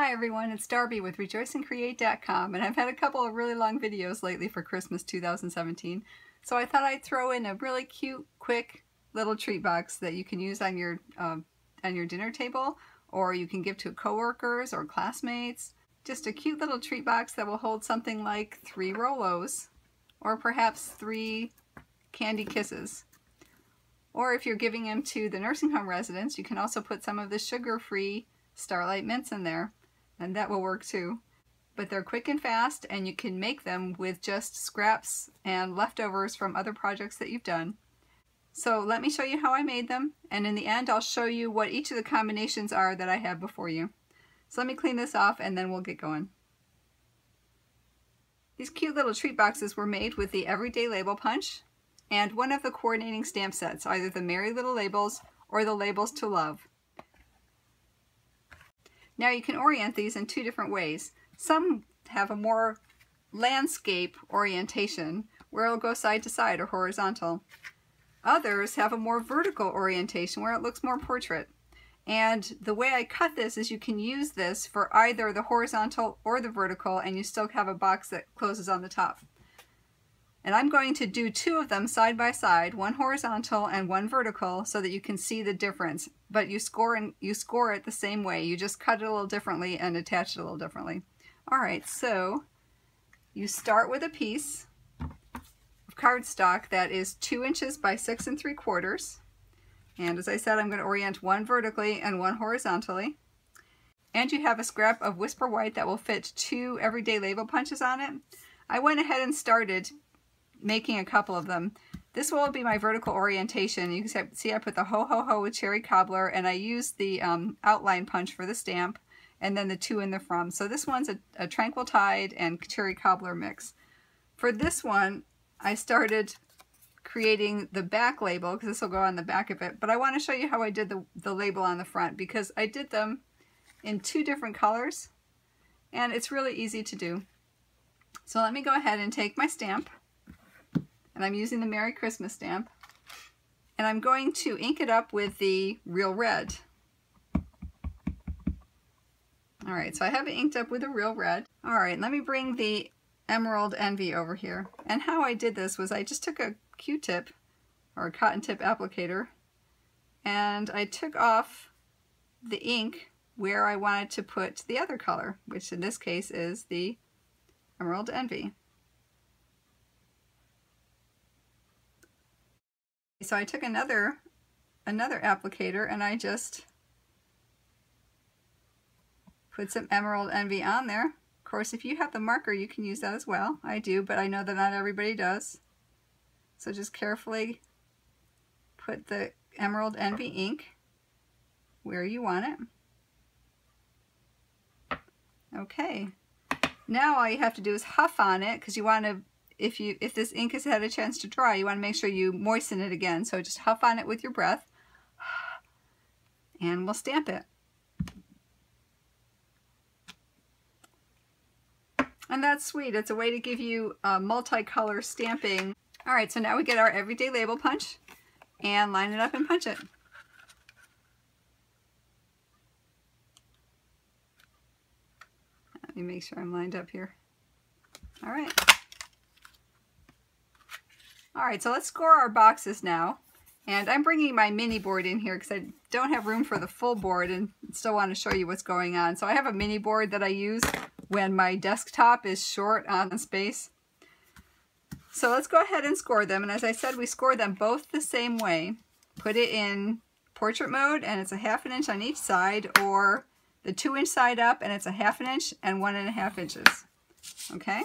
Hi everyone, it's Darby with rejoiceandcreate.com, and I've had a couple of really long videos lately for Christmas 2017, so I thought I'd throw in a really cute, quick little treat box that you can use on your dinner table, or you can give to coworkers or classmates. Just a cute little treat box that will hold something like 3 rolos, or perhaps 3 candy kisses. Or if you're giving them to the nursing home residents, you can also put some of the sugar-free Starlight mints in there, and that will work too. But they're quick and fast, and you can make them with just scraps and leftovers from other projects that you've done. So let me show you how I made them, and in the end I'll show you what each of the combinations are that I have before you. So let me clean this off and then we'll get going. These cute little treat boxes were made with the Everyday Label Punch and one of the coordinating stamp sets, either the Merry Little Labels or the Labels to Love. Now you can orient these in 2 different ways. Some have a more landscape orientation where it'll go side to side or horizontal. Others have a more vertical orientation where it looks more portrait. And the way I cut this is you can use this for either the horizontal or the vertical, and you still have a box that closes on the top. And I'm going to do 2 of them side by side, one horizontal and one vertical, so that you can see the difference. But you score it the same way. You just cut it a little differently and attach it a little differently. Alright, so you start with a piece of cardstock that is 2 inches by 6 3/4. And as I said, I'm going to orient one vertically and one horizontally. And you have a scrap of Whisper White that will fit 2 Everyday Label Punches on it. I went ahead and started making a couple of them. This will be my vertical orientation. You can see I put the Ho Ho Ho with Cherry Cobbler, and I used the outline punch for the stamp, and then the 2 in the from. So this one's a Tranquil Tide and Cherry Cobbler mix. For this one, I started creating the back label, because this will go on the back of it, but I want to show you how I did the label on the front, because I did them in 2 different colors, and it's really easy to do. So let me go ahead and take my stamp, and I'm using the Merry Christmas stamp, and I'm going to ink it up with the Real Red. Alright, so I have it inked up with the Real Red. Alright, let me bring the Emerald Envy over here. And how I did this was I just took a Q-tip, or a cotton tip applicator, and I took off the ink where I wanted to put the other color, which in this case is the Emerald Envy. So I took another applicator and I just put some Emerald Envy on there. Of course, if you have the marker, you can use that as well. I do, but I know that not everybody does. So just carefully put the Emerald Envy ink where you want it. Okay. Now all you have to do is huff on it, because you want to, if this ink has had a chance to dry, you want to make sure you moisten it again. So just huff on it with your breath, and we'll stamp it. And that's sweet. It's a way to give you multicolor stamping. Alright, so now we get our Everyday Label Punch and line it up and punch it. Let me make sure I'm lined up here. Alright. Alright, so let's score our boxes now. And I'm bringing my mini board in here because I don't have room for the full board and still want to show you what's going on. So I have a mini board that I use when my desktop is short on space. So let's go ahead and score them. And as I said, we score them both the same way. Put it in portrait mode, and it's a 1/2 inch on each side, or the 2-inch side up, and it's a 1/2 inch and 1.5 inches. Okay?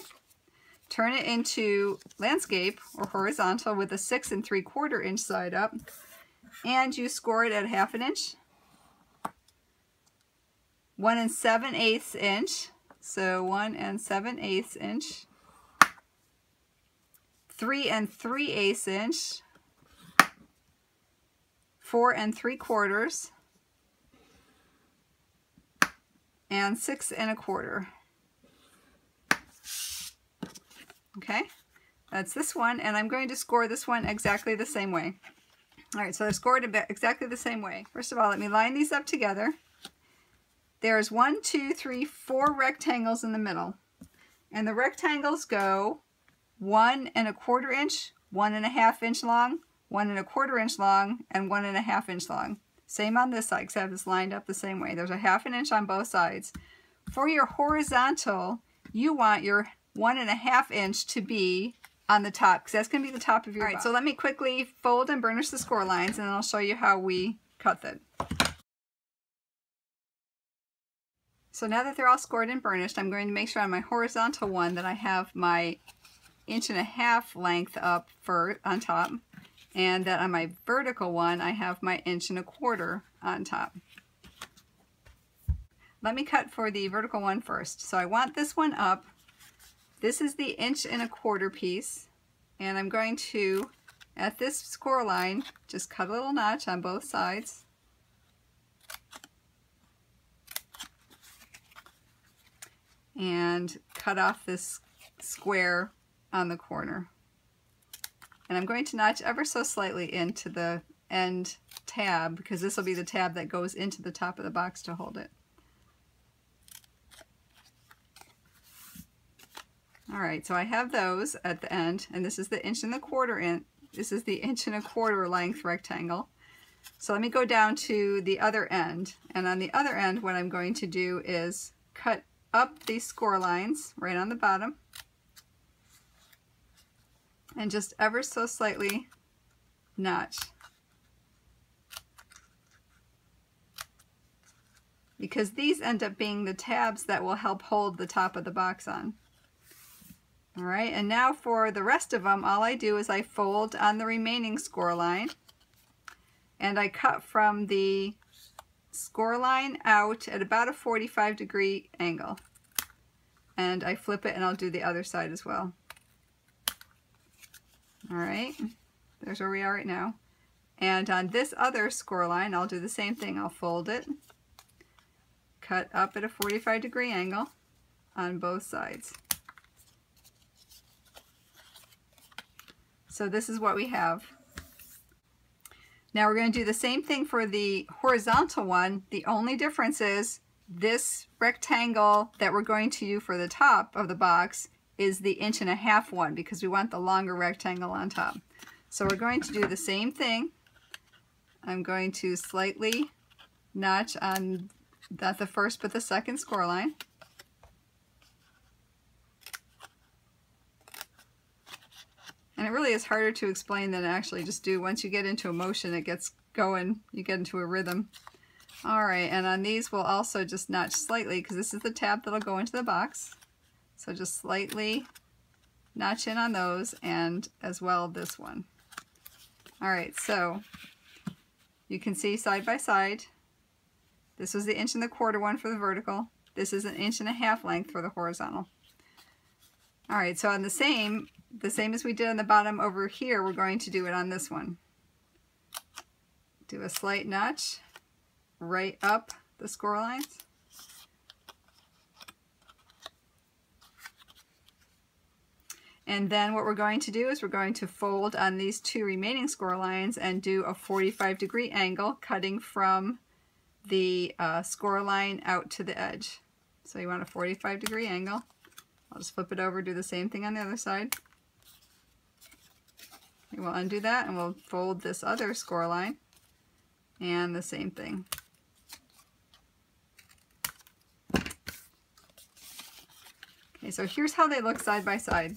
Turn it into landscape or horizontal with a 6 3/4 inch side up, and you score it at 1/2 inch, 1 7/8 inch, so 1 7/8 inch, 3 3/8 inch, 4 3/4, and 6 1/4. Okay, that's this one, and I'm going to score this one exactly the same way. Alright, so I've scored it exactly the same way. First of all, let me line these up together. there's 1, 2, 3, 4 rectangles in the middle. And the rectangles go 1 1/4 inch, 1 1/2 inch long, 1 1/4 inch long, and 1 1/2 inch long. Same on this side, because I have this lined up the same way. There's a 1/2 inch on both sides. For your horizontal, you want your 1 1/2 inch to be on the top, because that's going to be the top of your box. All right, so let me quickly fold and burnish the score lines, and then I'll show you how we cut them. So now that they're all scored and burnished, I'm going to make sure on my horizontal one that I have my 1.5 inch length up on top, and that on my vertical one I have my 1.25 inch on top. Let me cut for the vertical one first. So I want this one up. This is the 1.25 inch piece, and I'm going to, at this score line, just cut a little notch on both sides. And cut off this square on the corner. And I'm going to notch ever so slightly into the end tab, because this will be the tab that goes into the top of the box to hold it. Alright, so I have those at the end, and this is the 1.25 inch this is the 1.25 inch length rectangle. So let me go down to the other end, and on the other end what I'm going to do is cut up these score lines right on the bottom, and just ever so slightly notch, because these end up being the tabs that will help hold the top of the box on. Alright, and now for the rest of them, all I do is I fold on the remaining score line, and I cut from the score line out at about a 45-degree angle. And I flip it, and I'll do the other side as well. Alright, there's where we are right now. And on this other score line, I'll do the same thing. I'll fold it, cut up at a 45-degree angle on both sides. So this is what we have. Now we're going to do the same thing for the horizontal one. The only difference is this rectangle that we're going to do for the top of the box is the 1.5 inch one, because we want the longer rectangle on top. So we're going to do the same thing. I'm going to slightly notch on not the first but the second score line. And it really is harder to explain than actually just do. Once you get into a motion, it gets going, you get into a rhythm. Alright, and on these we'll also just notch slightly, because this is the tab that'll go into the box. So just slightly notch in on those, and as well this one. Alright, so you can see side by side, this was the 1.25 inch one for the vertical. This is an 1.5 inch length for the horizontal. Alright, so on the same as we did on the bottom over here, we're going to do it on this one. Do a slight notch right up the score lines. And then what we're going to do is we're going to fold on these two remaining score lines and do a 45-degree angle, cutting from the score line out to the edge. So you want a 45-degree angle. I'll just flip it over, do the same thing on the other side. We will undo that, and we'll fold this other score line, and the same thing. Okay, so here's how they look side by side.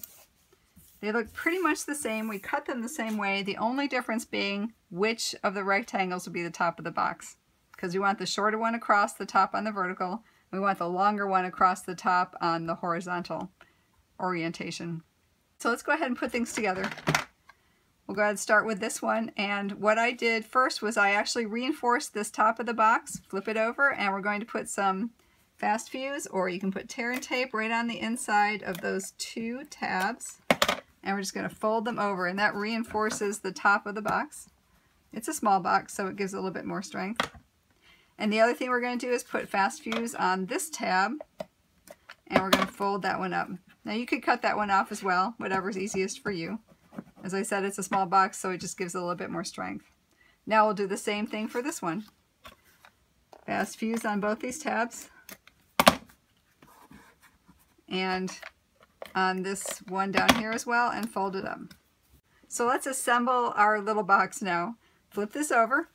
They look pretty much the same. We cut them the same way, the only difference being which of the rectangles will be the top of the box. Because we want the shorter one across the top on the vertical, and we want the longer one across the top on the horizontal orientation. So let's go ahead and put things together. We'll go ahead and start with this one, and what I did first was I actually reinforced this top of the box, flip it over, and we're going to put some fast fuse, or you can put tear and tape right on the inside of those two tabs, and we're just going to fold them over, and that reinforces the top of the box. It's a small box, so it gives it a little bit more strength. And the other thing we're going to do is put fast fuse on this tab, and we're going to fold that one up. Now you could cut that one off as well, whatever's easiest for you. As I said, it's a small box, so it just gives it a little bit more strength. Now we'll do the same thing for this one. Fast fuse on both these tabs. and on this one down here as well, and fold it up. So let's assemble our little box now. Flip this over,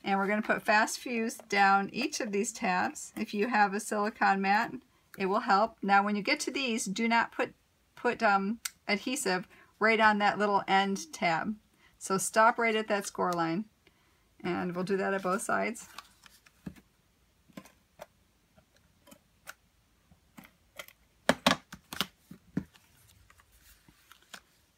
and we're going to put fast fuse down each of these tabs. If you have a silicone mat, it will help. Now when you get to these, do not put adhesive right on that little end tab. So stop right at that score line, and we'll do that at both sides.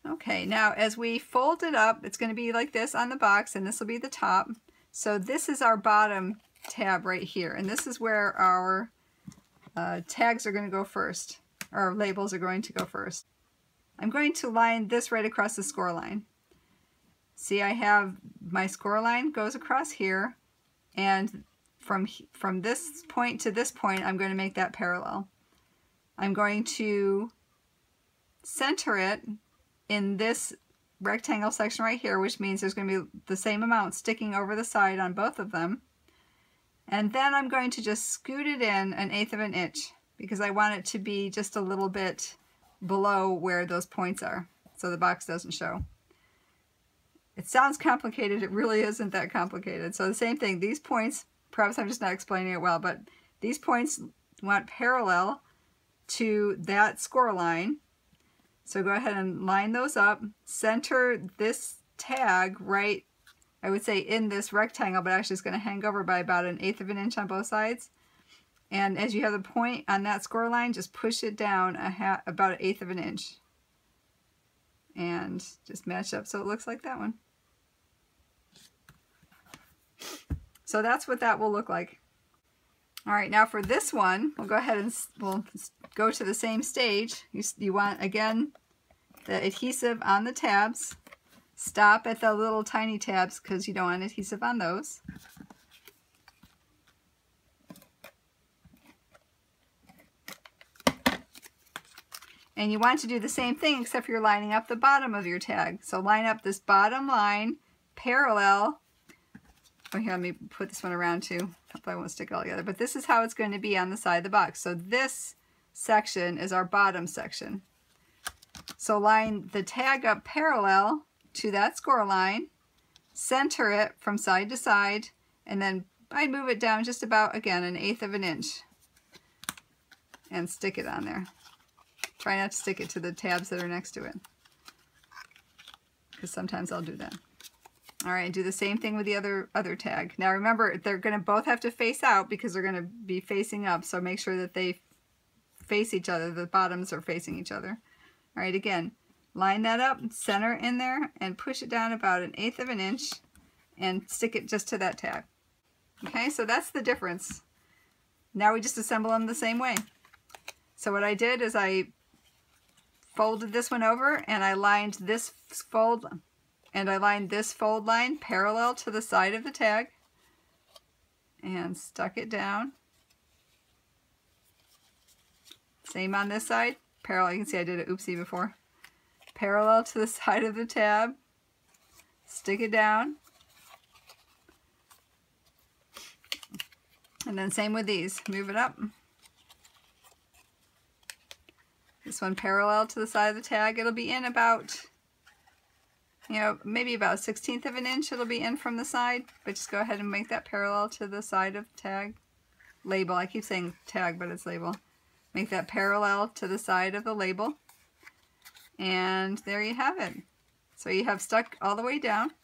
Okay, now as we fold it up, it's going to be like this on the box, and this will be the top. So this is our bottom tab right here, and this is where our tags are going to go first, or our labels are going to go first. I'm going to line this right across the score line. See, I have my score line goes across here, and from this point to this point, I'm going to make that parallel. I'm going to center it in this rectangle section right here, which means there's going to be the same amount sticking over the side on both of them. And then I'm going to just scoot it in 1/8 of an inch because I want it to be just a little bit below where those points are, so the box doesn't show. It sounds complicated, it really isn't that complicated. So the same thing, these points, perhaps I'm just not explaining it well, but these points want parallel to that score line. So go ahead and line those up, center this tag right, I would say in this rectangle, but actually it's going to hang over by about 1/8 of an inch on both sides. And as you have the point on that score line, just push it down about 1/8 of an inch. And just match up so it looks like that one. So that's what that will look like. All right, now for this one, we'll go ahead and we'll go to the same stage. You want, again, the adhesive on the tabs. Stop at the little tiny tabs because you don't want adhesive on those. And you want to do the same thing except you're lining up the bottom of your tag. So line up this bottom line parallel. Oh, here, let me put this one around too. Hopefully I won't stick it all together. But this is how it's going to be on the side of the box. So this section is our bottom section. So line the tag up parallel to that score line, center it from side to side, and then I move it down just about, again, 1/8 of an inch. And stick it on there. Try not to stick it to the tabs that are next to it, because sometimes I'll do that. All right, do the same thing with the other tag. Now remember, they're going to both have to face out because they're going to be facing up, so make sure that they face each other. The bottoms are facing each other. All right, again, line that up, center in there, and push it down about 1/8 of an inch and stick it just to that tag. Okay, so that's the difference. Now we just assemble them the same way. So what I did is I folded this one over and I lined this fold line parallel to the side of the tag and stuck it down. Same on this side, parallel. You can see I did an oopsie before. Parallel to the side of the tab, stick it down. And then same with these, move it up. This one parallel to the side of the tag. It'll be in about, maybe about 1/16 of an inch it'll be in from the side, but just go ahead and make that parallel to the side of the tag. Label, I keep saying tag, but it's label. Make that parallel to the side of the label. And there you have it. So you have stuck all the way down,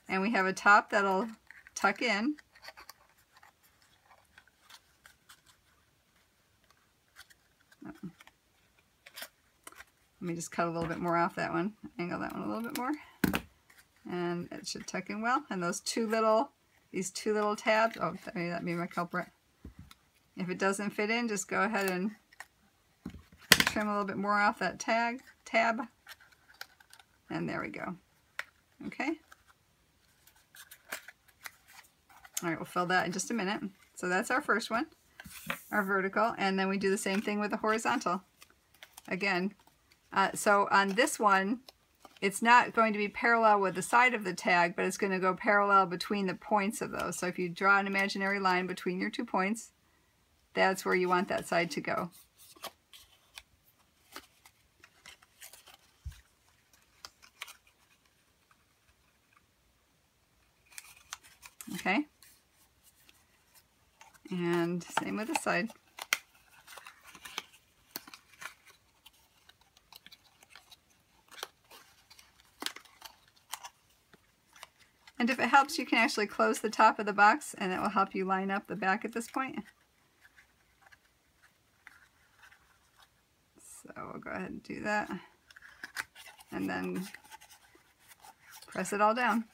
and we have a top that'll tuck in. Let me just cut a little bit more off that one, angle that one a little bit more, and it should tuck in well. And these two little tabs, oh, maybe that may be my culprit. If it doesn't fit in, just go ahead and trim a little bit more off that tab, and there we go. Okay. All right, we'll fill that in just a minute. So that's our first one, our vertical, and then we do the same thing with the horizontal. Again, so on this one, it's not going to be parallel with the side of the tag, but it's going to go parallel between the points of those. So if you draw an imaginary line between your 2 points, that's where you want that side to go. okay? And same with this side. And if it helps, you can actually close the top of the box, and it will help you line up the back at this point. So we'll go ahead and do that. And then press it all down.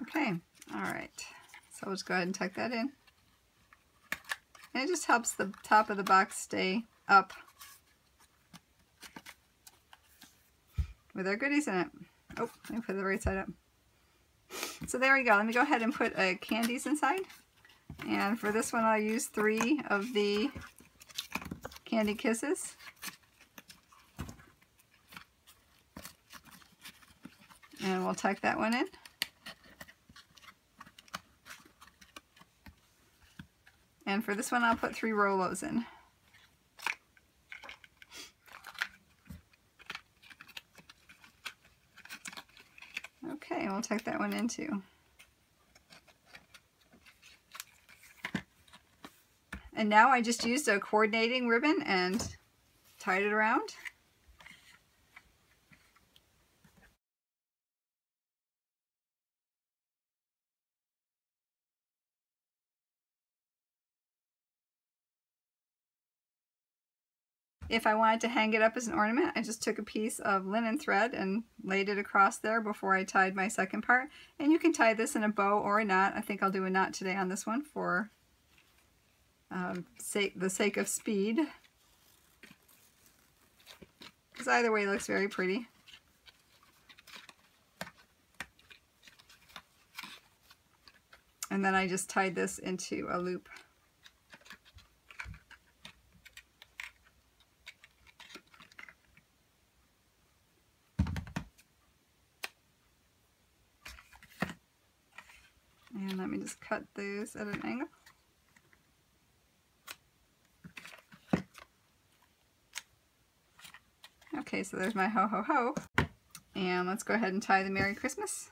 Okay, all right. So we'll just go ahead and tuck that in. And it just helps the top of the box stay up with our goodies in it. Oh, let me put the right side up. So there we go. Let me go ahead and put candies inside. And for this one, I'll use 3 of the Candy Kisses. And we'll tuck that one in. And for this one, I'll put 3 rolos in. Okay, we'll tuck that one in too. And now I just used a coordinating ribbon and tied it around. If I wanted to hang it up as an ornament, I just took a piece of linen thread and laid it across there before I tied my second part. And you can tie this in a bow or a knot. I think I'll do a knot today on this one for the sake of speed. Because either way it looks very pretty. And then I just tied this into a loop. And let me just cut those at an angle. Okay, so there's my ho ho ho. And let's go ahead and tie the Merry Christmas.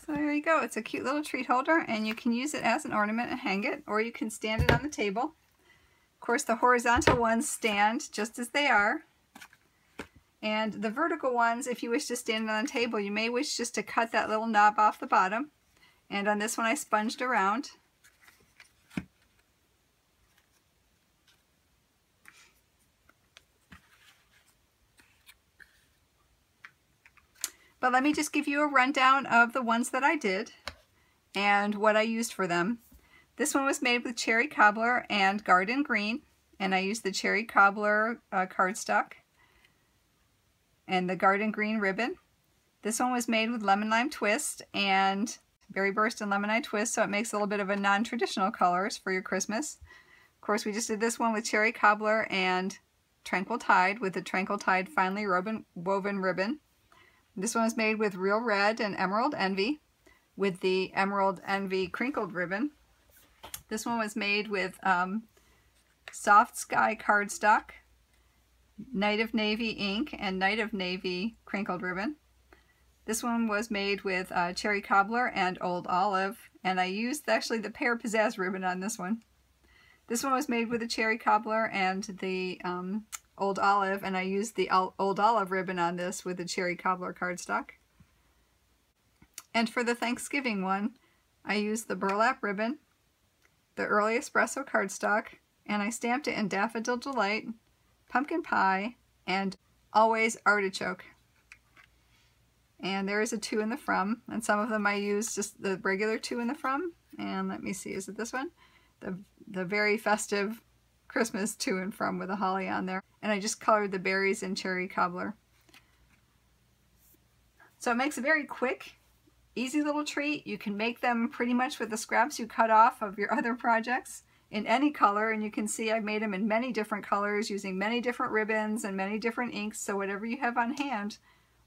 So there you go. It's a cute little treat holder, and you can use it as an ornament and hang it, or you can stand it on the table. Of course, the horizontal ones stand just as they are. And the vertical ones, if you wish to stand it on the table, you may wish just to cut that little knob off the bottom. And on this one, I sponged around. But let me just give you a rundown of the ones that I did and what I used for them. This one was made with cherry cobbler and garden green, and I used the cherry cobbler cardstock and the garden green ribbon. This one was made with lemon lime twist and berry burst and lemon lime twist, so it makes a little bit of a non-traditional colors for your Christmas. Of course, we just did this one with cherry cobbler and tranquil tide with the tranquil tide finely woven ribbon. This one was made with real red and emerald envy with the emerald envy crinkled ribbon. This one was made with soft sky cardstock, night of navy ink, and night of navy crinkled ribbon. This one was made with cherry cobbler and old olive, and I used actually the pear pizzazz ribbon on this one. This one was made with the cherry cobbler and the old olive, and I used the old olive ribbon on this with the cherry cobbler cardstock. And for the Thanksgiving one, I used the burlap ribbon, the early espresso cardstock, and I stamped it in Daffodil Delight, pumpkin pie, and always artichoke. And there is a 2 in the from, and some of them I used just the regular 2 in the from, And let me see, is it this one? The very festive Christmas to and from with a holly on there. And I just colored the berries in cherry cobbler. So it makes a very quick, easy little treat. You can make them pretty much with the scraps you cut off of your other projects in any color, and you can see I've made them in many different colors using many different ribbons and many different inks, so whatever you have on hand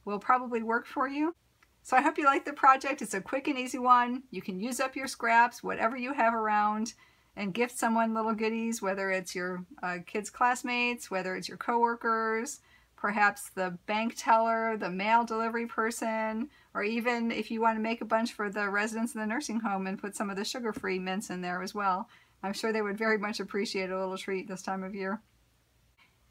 will probably work for you. So I hope you like the project. It's a quick and easy one. You can use up your scraps, whatever you have around, and gift someone little goodies, whether it's your kids' classmates, whether it's your coworkers, perhaps the bank teller, the mail delivery person, or even if you want to make a bunch for the residents in the nursing home and put some of the sugar-free mints in there as well. I'm sure they would very much appreciate a little treat this time of year.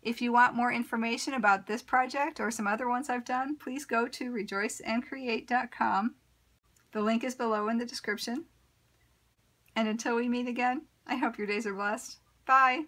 If you want more information about this project or some other ones I've done, please go to rejoiceandcreate.com. The link is below in the description. And until we meet again, I hope your days are blessed. Bye!